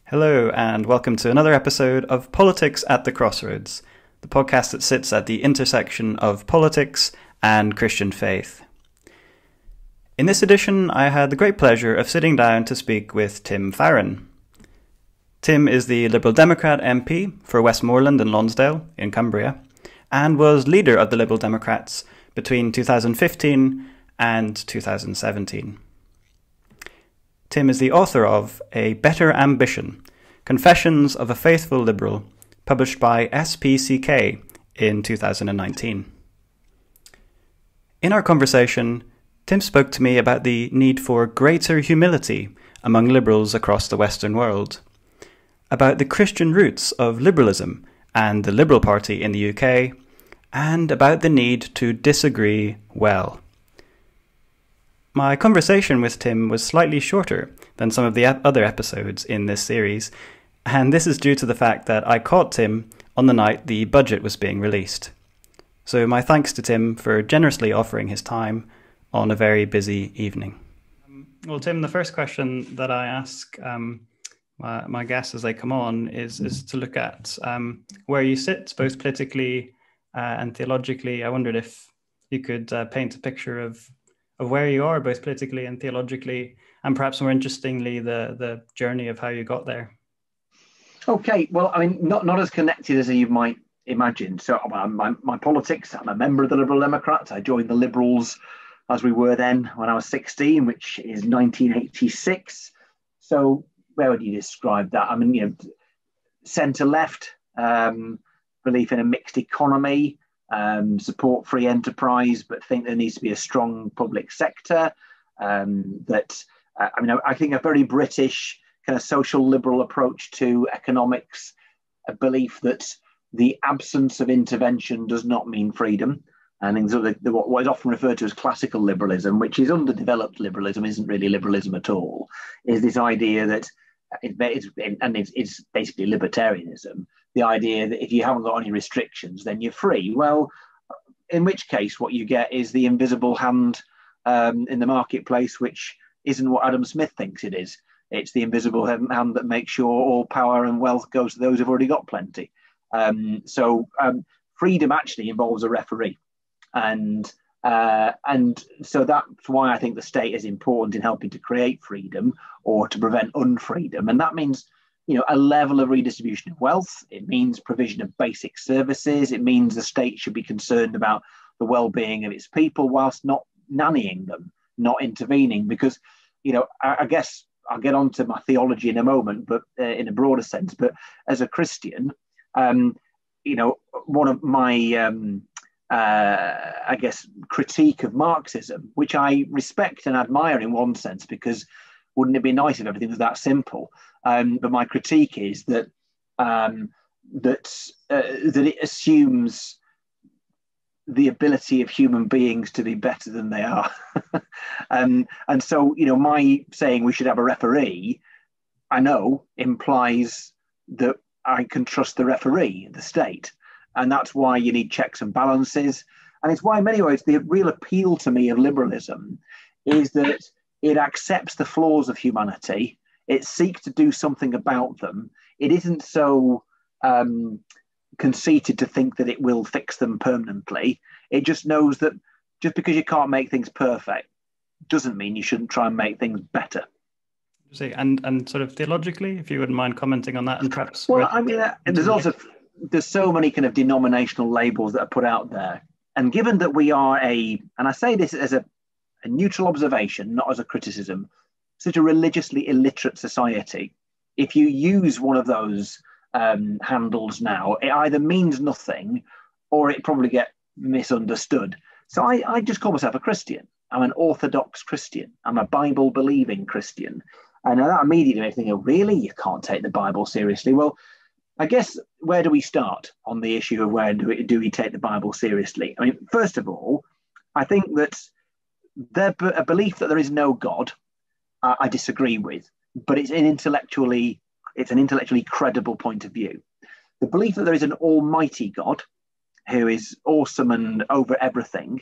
Hello, and welcome to another episode of Politics at the Crossroads, the podcast that sits at the intersection of politics and Christian faith. In this edition, I had the great pleasure of sitting down to speak with Tim Farron. Tim is the Liberal Democrat MP for Westmoreland and Lonsdale in Cumbria, and was leader of the Liberal Democrats between 2015 and 2017. Tim is the author of A Better Ambition, Confessions of a Faithful Liberal, published by SPCK in 2019. In our conversation, Tim spoke to me about the need for greater humility among liberals across the Western world, about the Christian roots of liberalism and the Liberal Party in the UK, and about the need to disagree well. My conversation with Tim was slightly shorter than some of the other episodes in this series, and this is due to the fact that I caught Tim on the night the budget was being released. So my thanks to Tim for generously offering his time on a very busy evening. Well, Tim, the first question that I ask my guests as they come on is to look at where you sit, both politically and theologically. I wondered if you could paint a picture of where you are, both politically and theologically, and perhaps more interestingly, the journey of how you got there. Okay, well, I mean, not as connected as you might imagine. So my politics, I'm a member of the Liberal Democrats. I joined the Liberals as we were then when I was 16, which is 1986. So where would you describe that? I mean, centre-left, belief in a mixed economy, support free enterprise, but think there needs to be a strong public sector. I think a very British kind of social liberal approach to economics, a belief that the absence of intervention does not mean freedom. And so what is often referred to as classical liberalism, which is underdeveloped liberalism, isn't really liberalism at all, is this idea that it's basically libertarianism, the idea that if you haven't got any restrictions, then you're free. Well, in which case what you get is the invisible hand in the marketplace, which isn't what Adam Smith thinks it is. It's the invisible hand that makes sure all power and wealth goes to those who've already got plenty. So freedom actually involves a referee. And so that's why I think the state is important in helping to create freedom or to prevent unfreedom. And that means, a level of redistribution of wealth. It means provision of basic services. It means the state should be concerned about the well-being of its people whilst not nannying them, not intervening. Because, I guess I'll get on to my theology in a moment, but in a broader sense. But as a Christian, one of my critique of Marxism, which I respect and admire in one sense, because wouldn't it be nice if everything was that simple? But my critique is that it assumes the ability of human beings to be better than they are. And so, my saying we should have a referee, I know implies that I can trust the referee, the state. And that's why you need checks and balances. And it's why in many ways the real appeal to me of liberalism is that it accepts the flaws of humanity. It seeks to do something about them. It isn't so conceited to think that it will fix them permanently. It just knows that just because you can't make things perfect doesn't mean you shouldn't try and make things better. See, and sort of theologically, if you wouldn't mind commenting on that, and perhaps. Well, I mean, there's so many kind of denominational labels that are put out there, and given that we are and I say this as a neutral observation, not as a criticism, such a religiously illiterate society, if you use one of those handles now, it either means nothing or it probably get misunderstood. So I just call myself a Christian. I'm an Orthodox Christian. I'm a Bible-believing Christian. And that immediately makes me think, oh, really? You can't take the Bible seriously? Well, I guess, where do we start on the issue of where do we take the Bible seriously? I mean, first of all, I think that a belief that there is no God, I disagree with, but it's an intellectually credible point of view. The belief that there is an almighty God who is awesome and over everything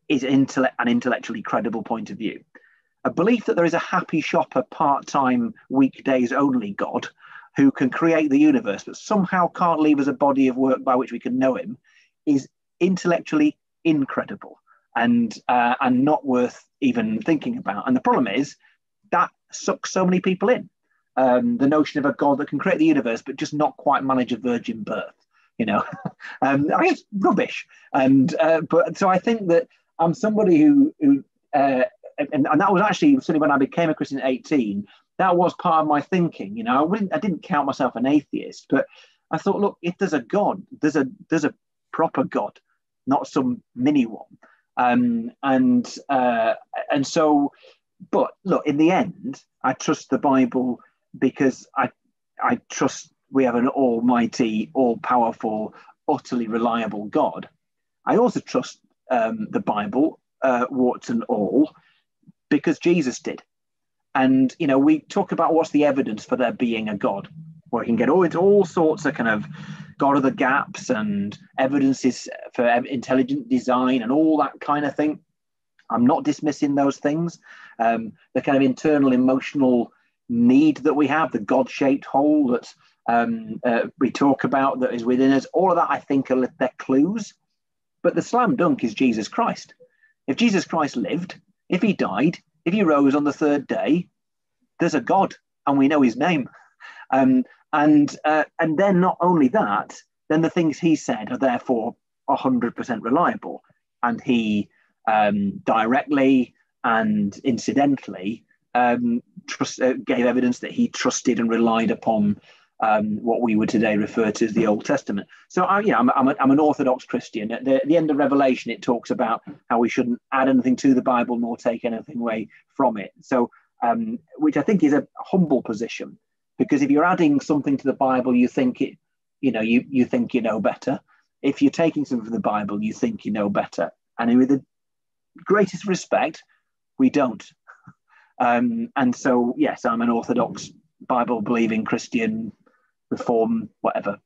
is an intellectually credible point of view. a belief that there is a happy shopper, part-time, weekdays only God who can create the universe but somehow can't leave us a body of work by which we can know him, is intellectually incredible and not worth even thinking about. And the problem is that sucks so many people in. The notion of a God that can create the universe but just not quite manage a virgin birth, I mean, it's rubbish. And but so I think that I'm somebody who and that was actually certainly when I became a Christian at 18. That was part of my thinking. I didn't count myself an atheist, but I thought, look, if there's a God, there's a proper God, not some mini one. And so, but look, in the end, I trust the Bible because I trust we have an almighty, all-powerful, utterly reliable God. I also trust the Bible, warts and all, because Jesus did. And, we talk about what's the evidence for there being a God. Well, you can get into all sorts of kind of God of the gaps and evidences for intelligent design and all that kind of thing. I'm not dismissing those things. The kind of internal emotional need that we have, the God-shaped hole that we talk about that is within us, all of that I think they're clues. But the slam dunk is Jesus Christ. If Jesus Christ lived, if he died, if he rose on the third day, there's a God and we know his name. And then not only that, then the things he said are therefore 100% reliable. And he directly and incidentally gave evidence that he trusted and relied upon what we would today refer to as the Old Testament. So I'm an Orthodox Christian. At the end of Revelation, it talks about how we shouldn't add anything to the Bible nor take anything away from it. So, which I think is a humble position, because if you're adding something to the Bible, you think you think you know better. If you're taking something from the Bible, you think you know better. And with the greatest respect, we don't. And so, yes, I'm an Orthodox, Bible-believing Christian, Reform, whatever.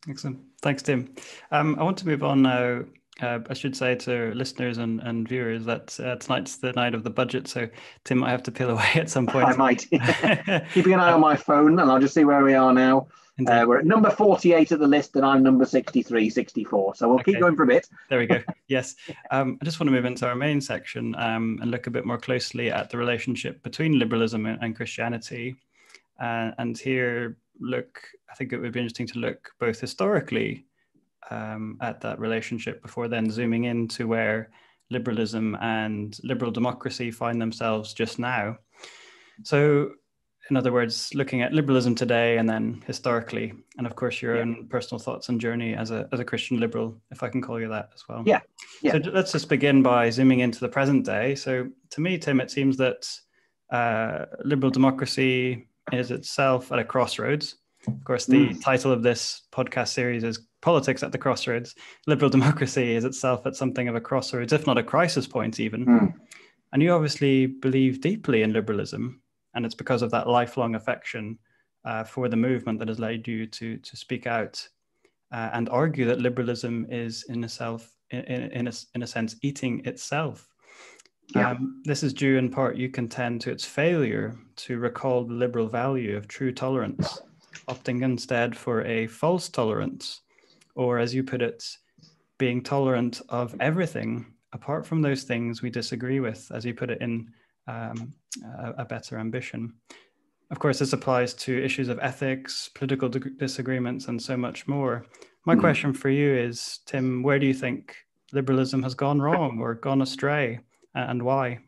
Excellent. Thanks, Tim. I want to move on now. I should say to listeners and viewers that tonight's the night of the budget, so Tim might have to peel away at some point. I might. Keeping an eye on my phone, and I'll just see where we are now. We're at number 48 of the list, and I'm number 63, 64. So we'll keep going for a bit. There we go. Yes. I just want to move into our main section and look a bit more closely at the relationship between liberalism and Christianity. And here, I think it would be interesting to look both historically at that relationship before then zooming into where liberalism and liberal democracy find themselves just now. So, in other words, looking at liberalism today and then historically, and of course your own personal thoughts and journey as a Christian liberal, if I can call you that as well. Yeah. So let's just begin by zooming into the present day. So to me, Tim, it seems that liberal democracy is itself at a crossroads. Of course, the title of this podcast series is Politics at the Crossroads. Liberal democracy is itself at something of a crossroads, if not a crisis point even. And you obviously believe deeply in liberalism, and it's because of that lifelong affection for the movement that has led you to speak out and argue that liberalism is in a sense eating itself. This is due in part, you contend, to its failure to recall the liberal value of true tolerance, opting instead for a false tolerance, or as you put it, being tolerant of everything apart from those things we disagree with, as you put it in a better ambition. Of course, this applies to issues of ethics, political disagreements, and so much more. My question for you is, Tim, where do you think liberalism has gone wrong or gone astray, and why?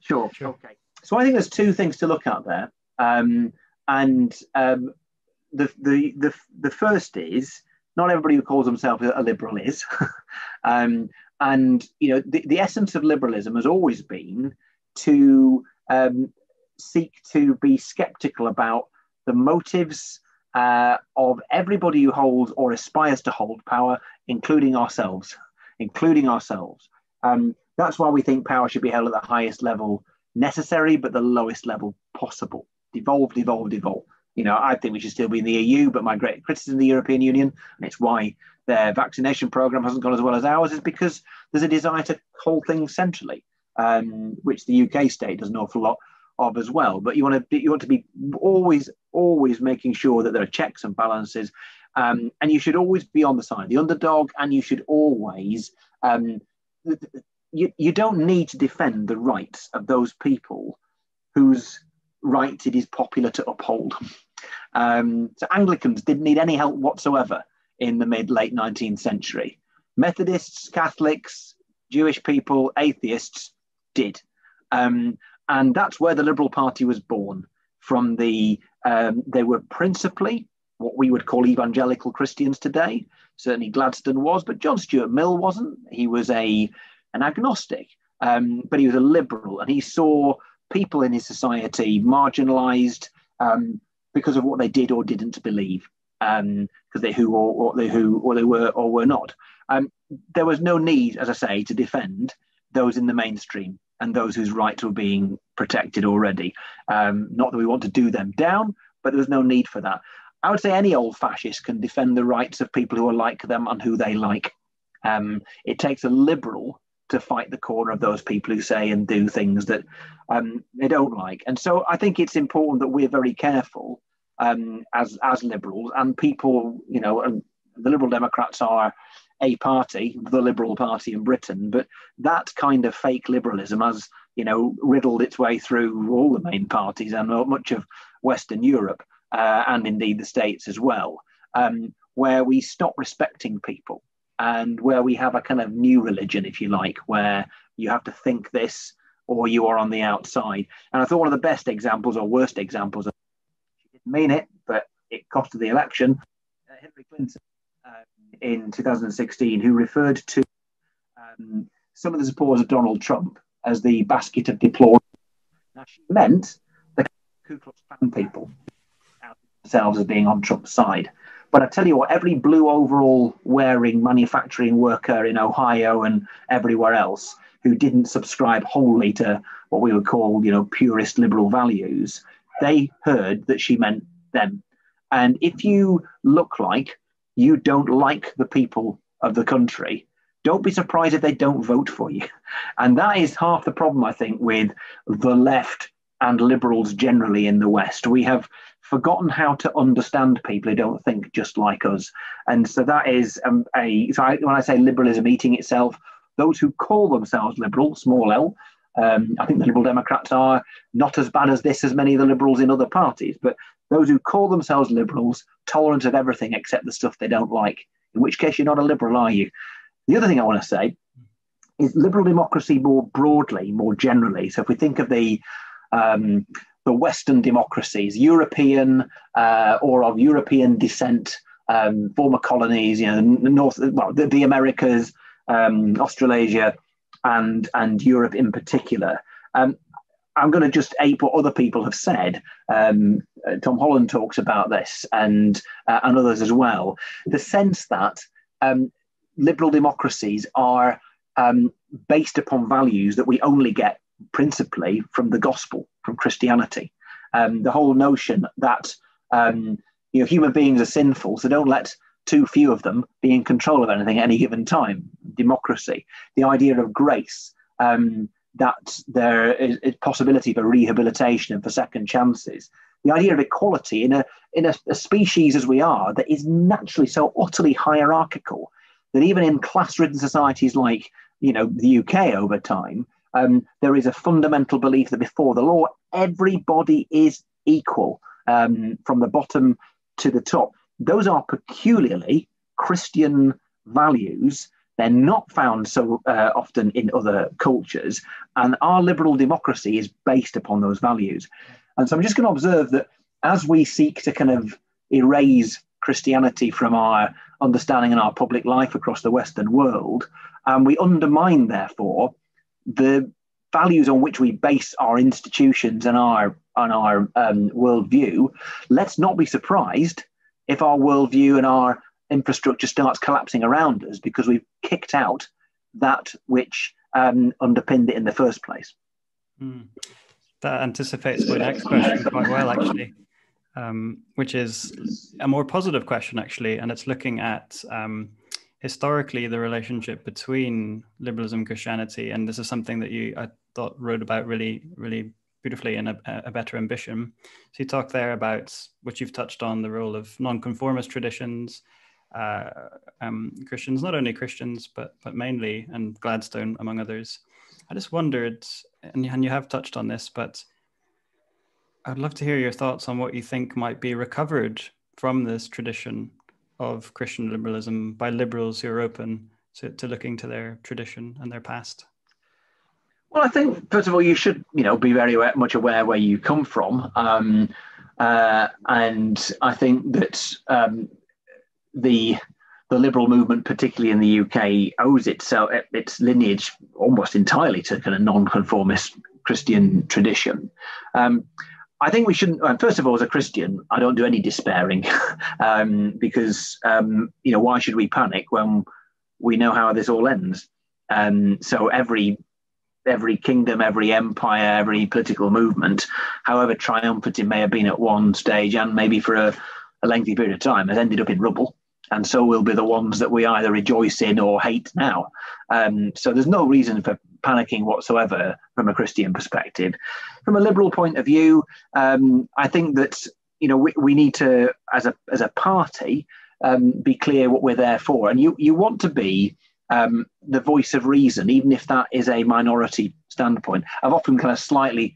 Sure. Okay. So I think there's two things to look at there. The first is, not everybody who calls himself a liberal is. The essence of liberalism has always been to seek to be skeptical about the motives of everybody who holds or aspires to hold power, including ourselves. That's why we think power should be held at the highest level necessary, but the lowest level possible. Devolve. I think we should still be in the EU, but my great criticism of the European Union, and it's why their vaccination program hasn't gone as well as ours, is because there's a desire to hold things centrally. which the UK state does an awful lot of as well. But you want to be always making sure that there are checks and balances, and you should always be on the side of the underdog, and you should always you don't need to defend the rights of those people whose right it is popular to uphold. So Anglicans didn't need any help whatsoever in the late 19th century. Methodists, Catholics, Jewish people, atheists did. And that's where the Liberal Party was born. From they were principally what we would call evangelical Christians today. Certainly Gladstone was, but John Stuart Mill wasn't. He was an agnostic, but he was a liberal, and he saw people in his society marginalised because of what they did or didn't believe, because they were or were not. There was no need, as I say, to defend those in the mainstream and those whose rights were being protected already. Not that we want to do them down, but there was no need for that. I would say any old fascist can defend the rights of people who are like them and who they like. It takes a liberal to fight the corner of those people who say and do things that they don't like. And so I think it's important that we're very careful as liberals and people, and the Liberal Democrats are a party, the Liberal Party in Britain, but that kind of fake liberalism has, riddled its way through all the main parties and much of Western Europe and indeed the States as well, where we stop respecting people and where we have a kind of new religion, if you like, where you have to think this or you are on the outside. And I thought one of the best examples or worst examples, she didn't mean it, but it costed the election, Hillary Clinton in 2016, who referred to some of the supporters of Donald Trump as the basket of deplorables. Now, she meant the Ku Klux Klan people out themselves as being on Trump's side. But I tell you what, every blue overall wearing manufacturing worker in Ohio and everywhere else who didn't subscribe wholly to what we would call, purist liberal values, they heard that she meant them. And if you look like you don't like the people of the country, don't be surprised if they don't vote for you. And that is half the problem, I think, with the left and liberals generally in the West. We have forgotten how to understand people who don't think just like us. And so that is when I say liberalism eating itself, those who call themselves liberal, small l, I think the Liberal Democrats are not as bad as this as many of the liberals in other parties, but those who call themselves liberals, tolerant of everything except the stuff they don't like, in which case you're not a liberal, are you? The other thing I want to say is liberal democracy more broadly, more generally. So if we think of the Western democracies, European or of European descent, former colonies, the Americas, Australasia, and Europe in particular. I'm going to just ape what other people have said. Tom Holland talks about this, and others as well. The sense that liberal democracies are based upon values that we only get principally from the gospel, from Christianity. The whole notion that human beings are sinful, so don't let too few of them be in control of anything at any given time. Democracy, the idea of grace, that there is a possibility for rehabilitation and for second chances. The idea of equality in a species as we are that is naturally so utterly hierarchical that even in class-ridden societies like the UK over time, there is a fundamental belief that before the law, everybody is equal from the bottom to the top. Those are peculiarly Christian values. They're not found so often in other cultures, and our liberal democracy is based upon those values. And so I'm just going to observe that as we seek to kind of erase Christianity from our understanding and our public life across the Western world, we undermine, therefore, the values on which we base our institutions and our worldview. Let's not be surprised if our worldview and our infrastructure starts collapsing around us because we've kicked out that which underpinned it in the first place. That anticipates my next question quite well, actually, which is a more positive question, actually, and it's looking at historically the relationship between liberalism and Christianity. And this is something that thought wrote about really beautifully in A Better Ambition. So you talk there about, which you've touched on, the role of nonconformist traditions, Christians, not only Christians, but mainly, and Gladstone among others. I just wondered, and you have touched on this, but I'd love to hear your thoughts on what you think might be recovered from this tradition of Christian liberalism by liberals who are open to looking to their tradition and their past. Well, I think, first of all, you should, be very much aware where you come from. And I think that the liberal movement, particularly in the UK, owes its lineage almost entirely to kind of non-conformist Christian tradition. I think we shouldn't. First of all, as a Christian, I don't do any despairing, because why should we panic when we know how this all ends? So every kingdom, every empire, every political movement, however triumphant it may have been at one stage, and maybe for a lengthy period of time, has ended up in rubble. And so will be the ones that we either rejoice in or hate now. So there's no reason for panicking whatsoever from a Christian perspective. From a liberal point of view, I think that we need to, as a party, be clear what we're there for. And you want to be the voice of reason, even if that is a minority standpoint. I've often kind of slightly,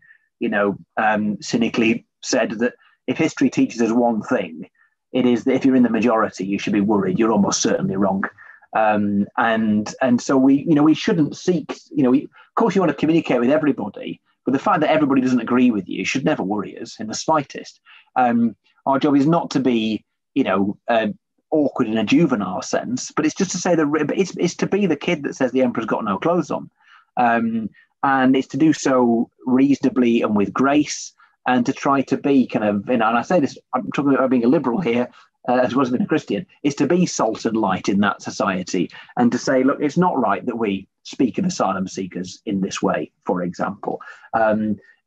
cynically said that if history teaches us one thing, it is that if you're in the majority, you should be worried. You're almost certainly wrong. And so we shouldn't seek, of course you want to communicate with everybody, but the fact that everybody doesn't agree with you should never worry us in the slightest. Our job is not to be, awkward in a juvenile sense, but it's just to say it's to be the kid that says the emperor's got no clothes on. And it's to do so reasonably and with grace, and to try to be kind of, and I say this, I'm talking about being a liberal here, as well as being a Christian, is to be salt and light in that society, and to say, look, it's not right that we speak of asylum seekers in this way, for example.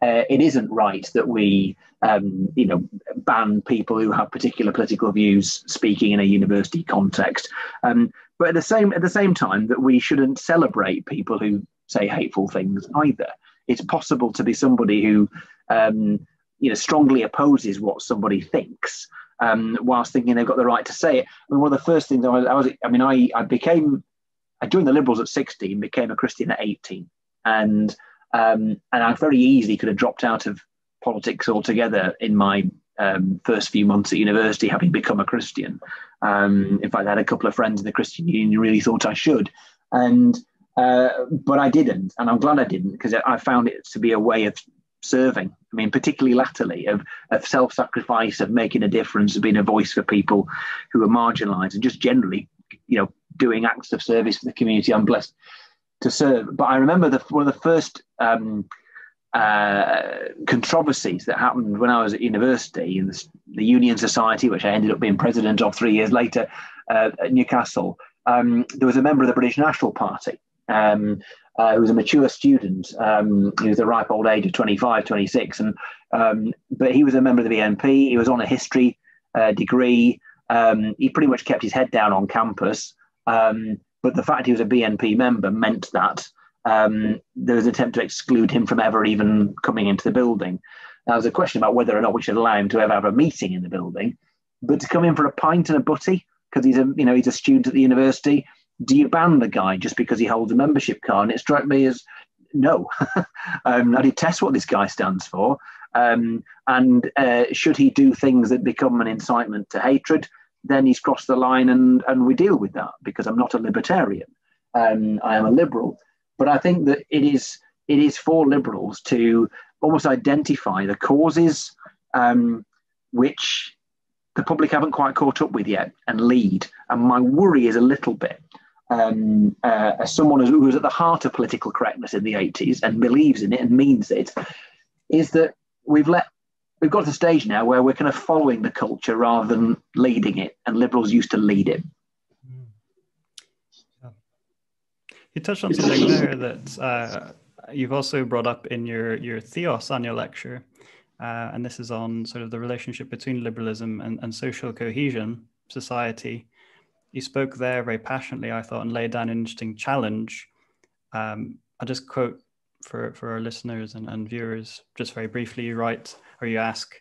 It isn't right that we, ban people who have particular political views speaking in a university context. But at the same time, that we shouldn't celebrate people who say hateful things either. It's possible to be somebody who, strongly opposes what somebody thinks, whilst thinking they've got the right to say it. I mean, one of the first things I joined the Liberals at 16, and became a Christian at 18, and I very easily could have dropped out of politics altogether in my first few months at university, having become a Christian. In fact, I had a couple of friends in the Christian Union who really thought I should, but I didn't, and I'm glad I didn't, because I found it to be a way of serving. I mean, particularly latterly, of self-sacrifice, of making a difference, of being a voice for people who are marginalised, and just generally, doing acts of service for the community I'm blessed to serve. But I remember one of the first controversies that happened when I was at university in the Union Society, which I ended up being president of 3 years later at Newcastle. There was a member of the British National Party who was a mature student. He was the ripe old age of 25, 26. But he was a member of the BNP. He was on a history degree. He pretty much kept his head down on campus. But the fact he was a BNP member meant that there was an attempt to exclude him from ever even coming into the building. Now, there's a question about whether or not we should allow him to ever have a meeting in the building, but to come in for a pint and a butty because he's a student at the university, do you ban the guy just because he holds a membership card? And it struck me as no. I detest what this guy stands for. And should he do things that become an incitement to hatred, then he's crossed the line, and we deal with that, because I'm not a libertarian. I am a liberal. But I think that it is for liberals to almost identify the causes which the public haven't quite caught up with yet and lead. And my worry is a little bit, as someone who was at the heart of political correctness in the 80s and believes in it and means it, is that we've got to the stage now where we're kind of following the culture rather than leading it, and liberals used to lead it. You touched on something there that you've also brought up in your Theos annual lecture, and this is on sort of the relationship between liberalism and social cohesion, society. You spoke there very passionately, I thought, and laid down an interesting challenge. I'll just quote for our listeners and viewers, just very briefly, you write, or you ask,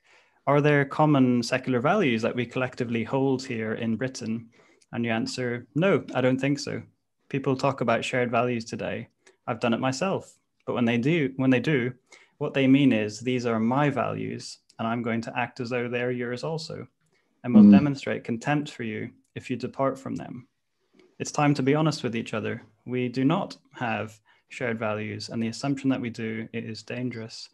are there common secular values that we collectively hold here in Britain? And you answer, no, I don't think so. People talk about shared values today. I've done it myself. But when they do, what they mean is, these are my values, and I'm going to act as though they're yours also, and will demonstrate contempt for you if you depart from them. It's time to be honest with each other. We do not have shared values, and the assumption that we do, it is dangerous.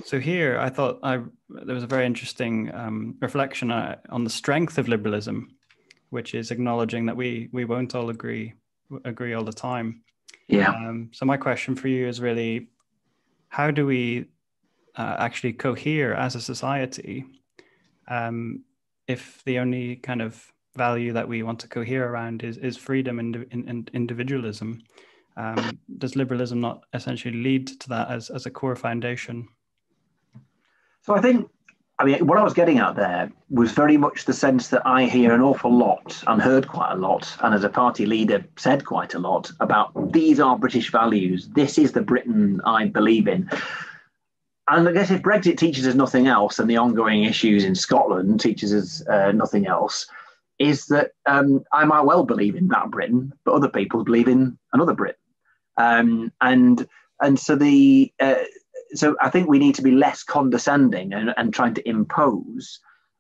So here, I thought there was a very interesting reflection on the strength of liberalism, which is acknowledging that we won't all agree all the time. Yeah. So my question for you is really, how do we actually cohere as a society if the only kind of value that we want to cohere around is freedom and individualism? Does liberalism not essentially lead to that as a core foundation? So I mean, what I was getting at there was very much the sense that I hear an awful lot and heard quite a lot, and as a party leader said quite a lot about, these are British values. This is the Britain I believe in. And I guess if Brexit teaches us nothing else, and the ongoing issues in Scotland teaches us nothing else, is that I might well believe in that Britain, but other people believe in another Britain. So I think we need to be less condescending and trying to impose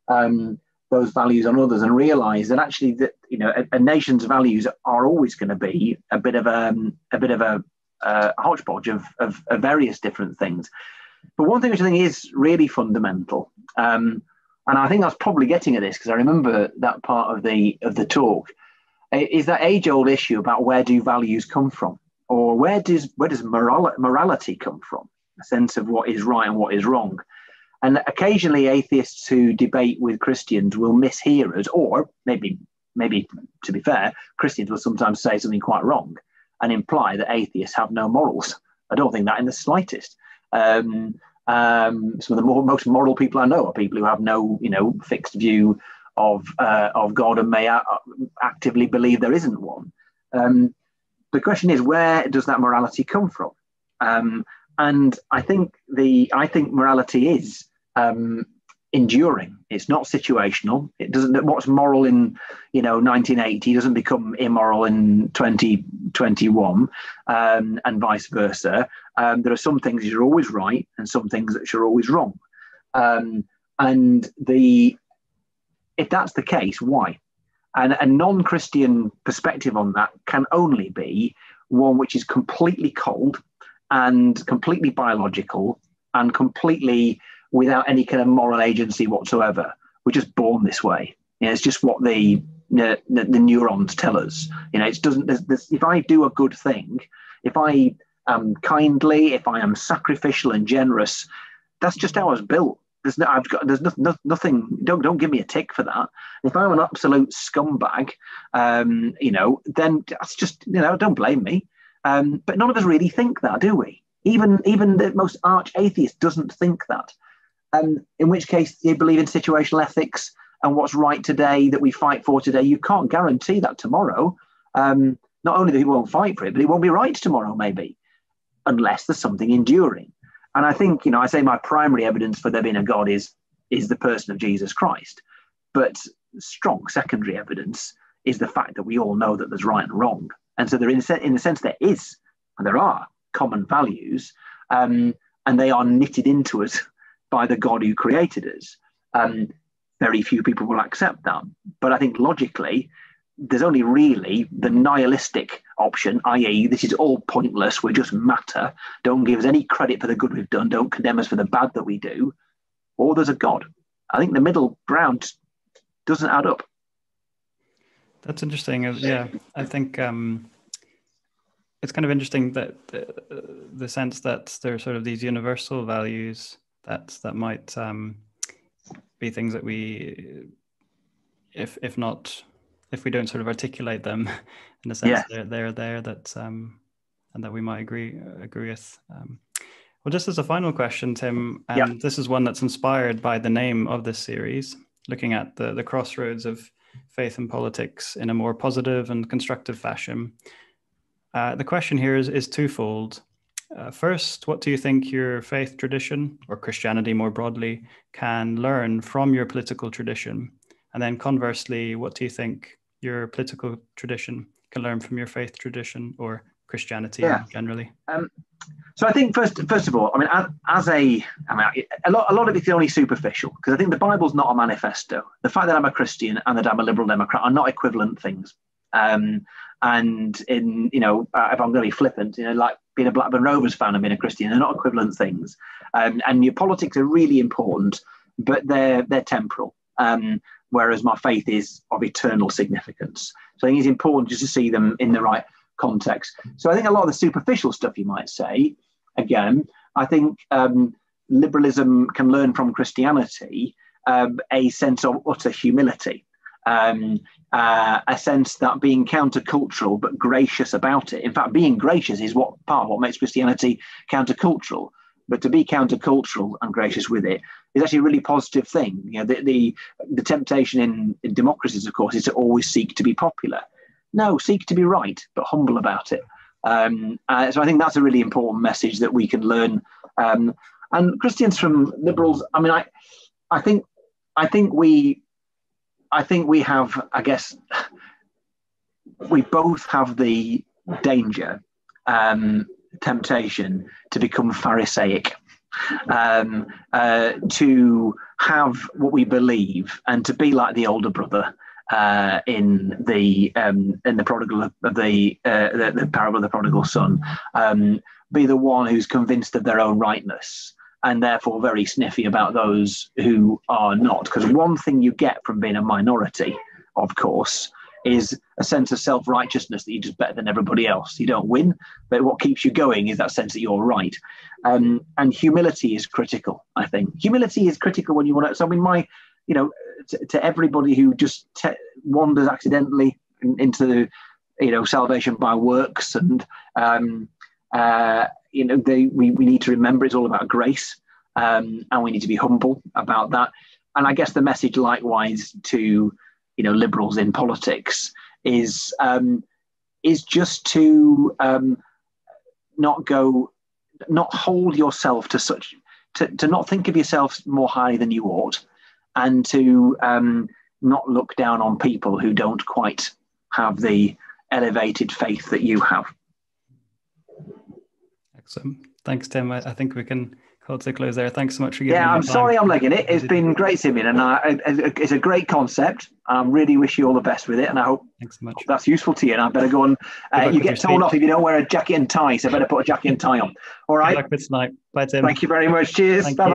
those values on others, and realise that actually that a nation's values are always going to be a bit of a hodgepodge of various different things. But one thing which I think is really fundamental, and I think I was probably getting at this because I remember that part of the talk, is that age-old issue about where do values come from, or where does morality come from? A sense of what is right and what is wrong. And occasionally atheists who debate with Christians will mishear us, or maybe to be fair, Christians will sometimes say something quite wrong and imply that atheists have no morals. I don't think that in the slightest. Some of the most moral people I know are people who have no, fixed view of God and may actively believe there isn't one. The question is, where does that morality come from? And I think morality is enduring. It's not situational. It doesn't. What's moral in 1980 doesn't become immoral in 2021, and vice versa. There are some things that are always right and some things that are always wrong. If that's the case, why? And a non-Christian perspective on that can only be one which is completely cold and completely biological and completely without any kind of moral agency whatsoever. We're just born this way. It's just what the neurons tell us. It doesn't. If I do a good thing, if I am kindly, if I am sacrificial and generous, that's just how I was built. There's nothing. Don't give me a tick for that. If I'm an absolute scumbag, then that's just don't blame me. But none of us really think that, do we? Even the most arch atheist doesn't think that. In which case, they believe in situational ethics and what's right today that we fight for today. You can't guarantee that tomorrow. Not only that he won't fight for it, but it won't be right tomorrow, maybe, unless there's something enduring. And I think, I say my primary evidence for there being a God is the person of Jesus Christ. But strong secondary evidence is the fact that we all know that there's right and wrong. And so there, in a sense, there is, and there are common values, and they are knitted into us by the God who created us. Very few people will accept that. But I think logically, there's only really the nihilistic option, i.e. this is all pointless, we're just matter, don't give us any credit for the good we've done, don't condemn us for the bad that we do, or there's a God. I think the middle ground doesn't add up. That's interesting. Yeah, I think it's kind of interesting that the sense that there are sort of these universal values that might be things that we, if we don't sort of articulate them in a sense, they're there that and that we might agree with. Well, just as a final question, Tim, and this is one that's inspired by the name of this series, looking at the crossroads of faith and politics in a more positive and constructive fashion. The question here is twofold. First, what do you think your faith tradition, or Christianity more broadly, can learn from your political tradition? And then conversely, what do you think your political tradition can learn from your faith tradition or Christianity generally? So I think first of all, I mean, a lot of it's only superficial, because I think the Bible's not a manifesto. The fact that I'm a Christian and that I'm a liberal Democrat are not equivalent things. And in, if I'm going to be flippant, like being a Blackburn Rovers fan and being a Christian, they're not equivalent things. And your politics are really important, but they're temporal. Whereas my faith is of eternal significance. So I think it's important just to see them in the right context. So I think a lot of the superficial stuff, you might say, again, I think liberalism can learn from Christianity a sense of utter humility. A sense that being countercultural but gracious about it. In fact, being gracious is part of what makes Christianity countercultural. But to be countercultural and gracious with it is actually a really positive thing. The temptation in democracies, of course, is to always seek to be popular. No, seek to be right, but humble about it. So I think that's a really important message that we can learn. And Christians from liberals, I mean, I think we have, I guess, we both have the danger, temptation to become Pharisaic, to have what we believe and to be like the older brother in the prodigal of the parable of the prodigal son, be the one who's convinced of their own rightness and therefore very sniffy about those who are not. Because one thing you get from being a minority, of course, is a sense of self-righteousness that you're just better than everybody else. You don't win, but what keeps you going is that sense that you're right. And humility is critical, I think. Humility is critical when you want to. So I mean, to everybody who just wanders accidentally into salvation by works, and we need to remember it's all about grace, and we need to be humble about that. And I guess the message likewise to liberals in politics is just to not hold yourself to such, to not think of yourself more highly than you ought, and to not look down on people who don't quite have the elevated faith that you have. Excellent. Thanks, Tim. I think we can call to a close there. Thanks so much for giving me I'm time. Sorry I'm legging it. It's been great, Simeon, and it's a great concept. I really wish you all the best with it, and I hope that's useful to you. And I better go and you get told off if you don't wear a jacket and tie, so I better put a jacket and tie on. All right. Good luck with tonight. Bye, Tim. Thank you very much. Cheers. Bye.